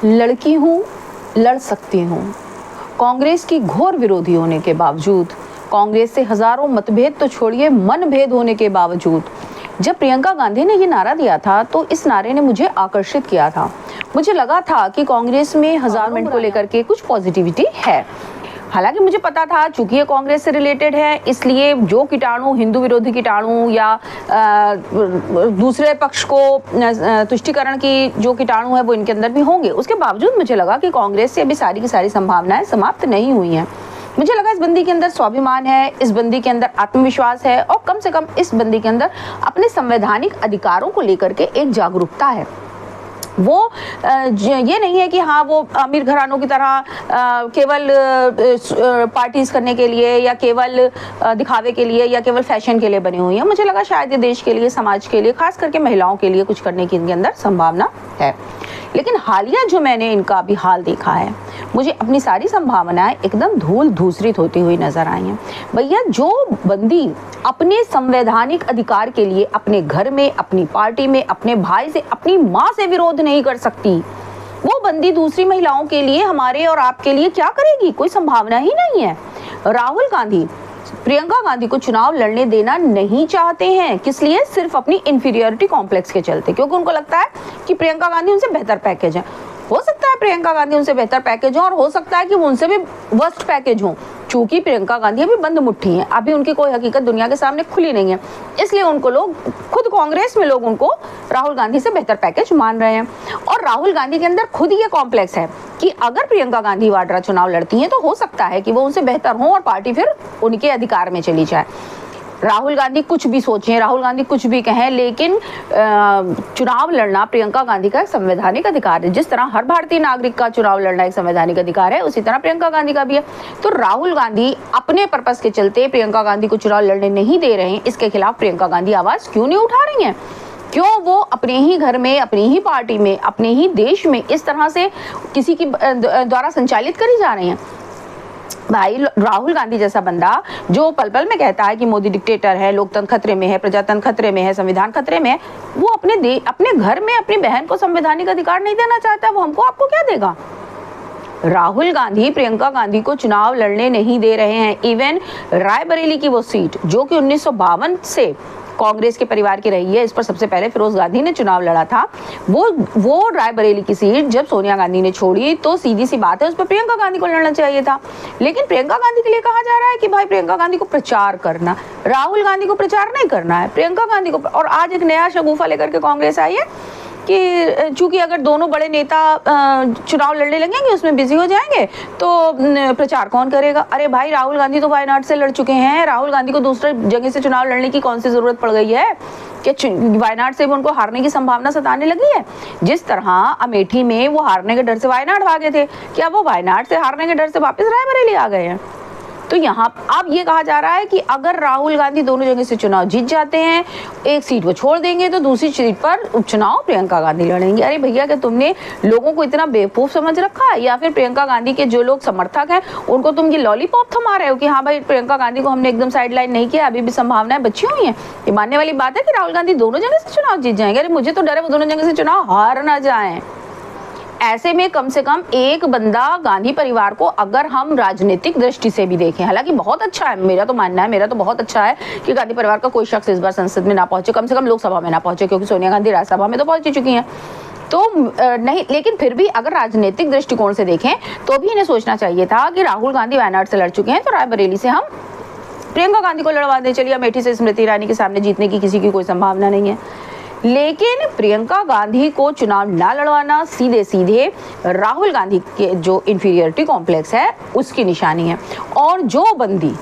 लड़की हूँ, लड़ सकती हूँ। कांग्रेस की घोर विरोधी होने के बावजूद, कांग्रेस से हजारों मतभेद तो छोड़िए मनभेद होने के बावजूद, जब प्रियंका गांधी ने ये नारा दिया था तो इस नारे ने मुझे आकर्षित किया था। मुझे लगा था कि कांग्रेस में हजारों को लेकर के कुछ पॉजिटिविटी है। हालांकि मुझे पता था चूंकि ये कांग्रेस से रिलेटेड है, इसलिए जो कीटाणु, हिंदू विरोधी कीटाणु या दूसरे पक्ष को तुष्टिकरण की जो कीटाणु है वो इनके अंदर भी होंगे। उसके बावजूद मुझे लगा कि कांग्रेस से अभी सारी की सारी संभावनाएं समाप्त नहीं हुई हैं। मुझे लगा इस बंदी के अंदर स्वाभिमान है, इस बंदी के अंदर आत्मविश्वास है और कम से कम इस बंदी के अंदर अपने संवैधानिक अधिकारों को लेकर के एक जागरूकता है। वो ये नहीं है कि हाँ वो अमीर घरानों की तरह केवल पार्टीज करने के लिए या केवल दिखावे के लिए या केवल फैशन के लिए बनी हुई है। मुझे लगा शायद ये देश के लिए, समाज के लिए, खास करके महिलाओं के लिए कुछ करने की इनके अंदर संभावना है। लेकिन हालिया जो मैंने इनका अभी हाल देखा है, मुझे अपनी सारी संभावनाएं एकदम धूल धूसरित होती हुई नजर आई हैं। भैया, जो बंदी अपने संवैधानिक अधिकार के लिए अपने घर में, अपनी पार्टी में, अपने भाई से, अपनी माँ से विरोध नहीं कर सकती, वो बंदी दूसरी महिलाओं के लिए, हमारे और आपके लिए क्या करेगी? कोई संभावना ही नहीं है। राहुल गांधी प्रियंका गांधी को चुनाव लड़ने देना नहीं चाहते हैं। किस लिए? सिर्फ अपनी इंफीरियरिटी कॉम्प्लेक्स के चलते, क्योंकि उनको लगता है कि प्रियंका गांधी उनसे बेहतर पैकेज है। हो सकता है प्रियंका गांधी उनसे बेहतर पैकेज हो और हो सकता है कि वो उनसे भी वर्स्ट पैकेज हो। चूंकि प्रियंका गांधी अभी बंद मुट्ठी हैं, अभी उनकी कोई हकीकत दुनिया के सामने खुली नहीं है, इसलिए उनको लोग, खुद कांग्रेस में लोग उनको राहुल गांधी से बेहतर पैकेज मान रहे हैं। और राहुल गांधी के अंदर खुद ये कॉम्प्लेक्स है कि अगर प्रियंका गांधी वाड्रा चुनाव लड़ती हैं तो हो सकता है कि वो उनसे बेहतर हो और पार्टी फिर उनके अधिकार में चली जाए। राहुल गांधी कुछ भी सोचें, राहुल गांधी कुछ भी कहें, लेकिन चुनाव लड़ना प्रियंका गांधी का एक संवैधानिक अधिकार है। जिस तरह हर भारतीय नागरिक का चुनाव लड़ना एक संवैधानिक अधिकार है, उसी तरह प्रियंका गांधी का भी है। तो राहुल गांधी अपने पर्पस के चलते प्रियंका गांधी को चुनाव लड़ने नहीं दे रहे हैं। इसके खिलाफ प्रियंका गांधी आवाज क्यों नहीं उठा रही हैं? क्यों वो अपने ही घर में, अपनी ही पार्टी में, अपने ही देश में इस तरह से किसी की द्वारा संचालित करी जा रही हैं? भाई, राहुल गांधी जैसा बंदा जो पल पल में कहता है कि मोदी डिक्टेटर है, लोकतंत्र खतरे में है, प्रजातंत्र खतरे में है, संविधान खतरे में है, वो अपने घर में अपनी बहन को संवैधानिक अधिकार नहीं देना चाहता। वो हमको आपको क्या देगा? राहुल गांधी प्रियंका गांधी को चुनाव लड़ने नहीं दे रहे हैं। इवन रायबरेली की वो सीट जो कि 1952 से कांग्रेस के परिवार की रही है, इस पर सबसे पहले फिरोज गांधी ने चुनाव लड़ा था। वो रायबरेली की सीट जब सोनिया गांधी ने छोड़ी तो सीधी सी बात है उस पर प्रियंका गांधी को लड़ना चाहिए था। लेकिन प्रियंका गांधी के लिए कहा जा रहा है कि भाई प्रियंका गांधी को प्रचार करना, राहुल गांधी को प्रचार नहीं करना है, प्रियंका गांधी को। और आज एक नया शगुफा लेकर के कांग्रेस आई है कि चूंकि अगर दोनों बड़े नेता चुनाव लड़ने लगेंगे, उसमें बिजी हो जाएंगे, तो प्रचार कौन करेगा? अरे भाई, राहुल गांधी तो वायनाड से लड़ चुके हैं। राहुल गांधी को दूसरे जगह से चुनाव लड़ने की कौन सी जरूरत पड़ गई है कि वायनाड से भी उनको हारने की संभावना सताने लगी है? जिस तरह अमेठी में वो हारने के डर से वायनाड भागे थे, क्या वो वायनाड से हारने के डर से वापस रायबरेली आ गए हैं? तो यहाँ अब ये कहा जा रहा है कि अगर राहुल गांधी दोनों जगह से चुनाव जीत जाते हैं, एक सीट वो छोड़ देंगे तो दूसरी सीट पर उपचुनाव प्रियंका गांधी लड़ेंगे। अरे भैया, क्या तुमने लोगों को इतना बेवकूफ समझ रखा है? या फिर प्रियंका गांधी के जो लोग समर्थक हैं उनको तुम ये लॉलीपॉप थमा रहे हो कि हाँ भाई प्रियंका गांधी को हमने एकदम साइडलाइन नहीं किया, अभी भी संभावनाएं बची हुई हैं? ये मानने वाली बात है कि राहुल गांधी दोनों जगह से चुनाव जीत जाएंगे? अरे मुझे तो डर है वो दोनों जगह से चुनाव हार ना जाए। ऐसे में कम से कम एक बंदा गांधी परिवार को अगर हम राजनीतिक दृष्टि से भी देखें, हालांकि बहुत अच्छा है, मेरा तो मानना है, मेरा तो बहुत अच्छा है कि गांधी परिवार का कोई शख्स इस बार संसद में ना पहुंचे, कम से कम लोकसभा में ना पहुंचे, क्योंकि सोनिया गांधी राज्यसभा में तो पहुंच चुकी हैं। तो नहीं, लेकिन फिर भी अगर राजनीतिक दृष्टिकोण से देखें तो भी इन्हें सोचना चाहिए था कि राहुल गांधी वायनाड से लड़ चुके हैं तो रायबरेली से हम प्रियंका गांधी को लड़वा दें। चलिए, अमेठी से स्मृति ईरानी के सामने जीतने की किसी की कोई संभावना नहीं है, लेकिन प्रियंका गांधी को चुनाव ना लड़वाना सीधे सीधे राहुल गांधी के जो इंफीरियरिटी कॉम्प्लेक्स है उसकी निशानी है। और जो बंदी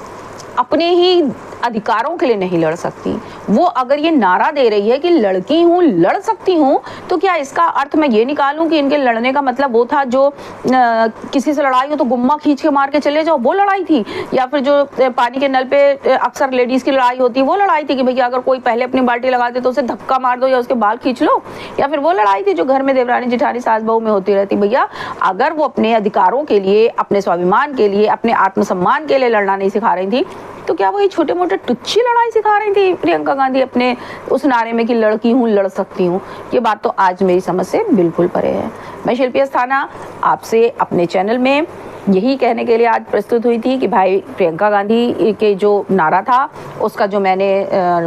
अपने ही अधिकारों के लिए नहीं लड़ सकती, वो अगर ये नारा दे रही है कि लड़की हूँ, लड़ सकती हूँ, तो क्या इसका अर्थ मैं ये निकालूं कि इनके लड़ने का मतलब वो था जो किसी से लड़ाई हो तो गुम्मा खींच के मार के चले जाओ, वो लड़ाई थी? या फिर जो पानी के नल पे अक्सर लेडीज की लड़ाई होती है, वो लड़ाई थी कि भैया अगर कोई पहले अपनी बाल्टी लगा दे तो उसे धक्का मार दो या उसके बाल खींच लो? या फिर वो लड़ाई थी जो घर में देवरानी जेठानी सास बहू में होती रहती? भैया, अगर वो अपने अधिकारों के लिए, अपने स्वाभिमान के लिए, अपने आत्मसम्मान के लिए लड़ना नहीं सिखा रही थी, तो क्या वही छोटे मोटे टुच्ची लड़ाई सिखा रही थी प्रियंका गांधी अपने उस नारे में कि लड़की हूँ लड़ सकती हूँ? ये बात तो आज मेरी समझ से बिल्कुल परे है। मैं शिल्पी अस्थाना आपसे अपने चैनल में यही कहने के लिए आज प्रस्तुत हुई थी कि भाई प्रियंका गांधी के जो नारा था उसका जो मैंने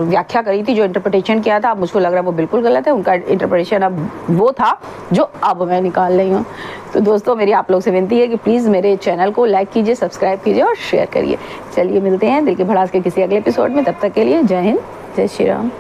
व्याख्या करी थी, जो इंटरप्रिटेशन किया था, मुझको लग रहा है वो बिल्कुल गलत है। उनका इंटरप्रिटेशन अब वो था जो अब मैं निकाल रही हूँ। तो दोस्तों मेरी आप लोग से विनती है कि प्लीज़ मेरे चैनल को लाइक कीजिए, सब्सक्राइब कीजिए और शेयर करिए। चलिए मिलते हैं दिल के भड़ास के किसी अगले एपिसोड में। तब तक के लिए जय हिंद, जय श्री राम।